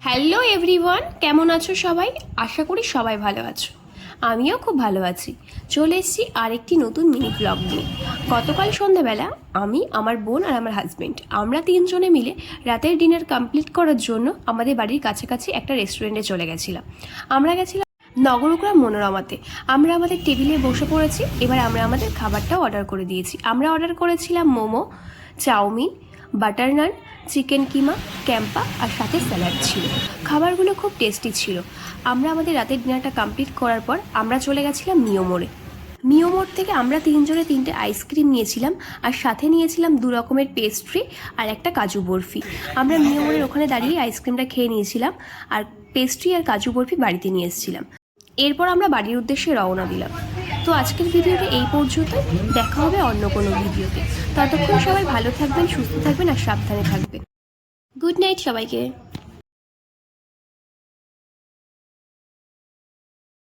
Hello everyone, কেমন আছো সবাই? আশা করি সবাই ভালো আছো। আমিও খুব ভালো আছি। চলে এসেছি আরেকটি নতুন মিনি ব্লগ নিয়ে। গতকাল সন্ধ্যাবেলা আমি, আমার বোন আর আমার হাজব্যান্ড আমরা তিনজনে মিলে রাতের ডিনার কমপ্লিট করার জন্য আমাদের বাড়ির কাছাকাছি একটা রেস্টুরেন্টে চলে গেছিলাম। আমরা গেছিলাম নগরগ্রাম মনোরমাতে। আমরা আমাদের টেবিলে বসে পড়েছি। এবার আমরা আমাদের খাবারটাও অর্ডার করে দিয়েছি। আমরা অর্ডার করেছিলাম মোমো, চাউমিন, বাটার নান, চিকেন কিমা, ক্যাম্পা আর সাথে স্যালাড ছিল। খাবারগুলো খুব টেস্টি ছিল। আমরা আমাদের রাতের ডিনারটা কমপ্লিট করার পর আমরা চলে গেছিলাম মিওমোড়ে। মিওমোড় থেকে আমরা তিনজনে তিনটে আইসক্রিম নিয়েছিলাম আর সাথে নিয়েছিলাম 2 রকমের পেস্ট্রি আর একটা কাজু বরফি। আমরা মিওমোড়ের ওখানে দাঁড়িয়ে আইসক্রিমটা খেয়ে নিয়েছিলাম আর পেস্ট্রি আর কাজু বরফি বাড়িতে নিয়ে এসেছিলাম। এরপর আমরা বাড়ির উদ্দেশ্যে রওনা দিলাম। তো আজকের ভিডিওটা এই পর্যন্ত। দেখা হবে অন্য কোনো ভিডিওতে। ততক্ষণ সবাই ভালো থাকবেন, সুস্থ থাকবেন আর সাবধানে থাকবেন। গুড নাইট সবাইকে।